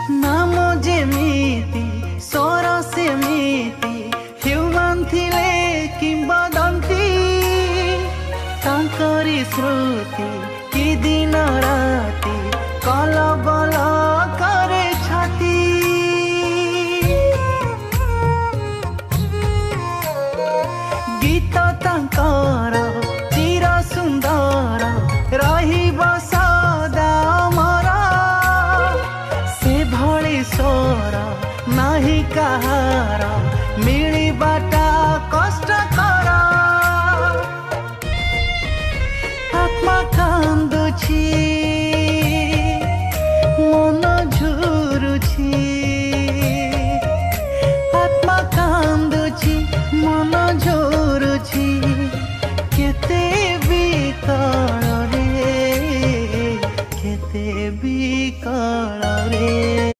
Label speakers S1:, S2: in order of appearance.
S1: नाम जेमिति स्वर सेमिति ह्यूमन थिले किंबदंती तांकरी श्रुति कि दिन राति कलबल करे छाती गीत तांकर चिर सुंदर रहिब सदा अमर से भली स्वर नाही कहार मिलिबाटा कष्टकर आत्मा कांदुछि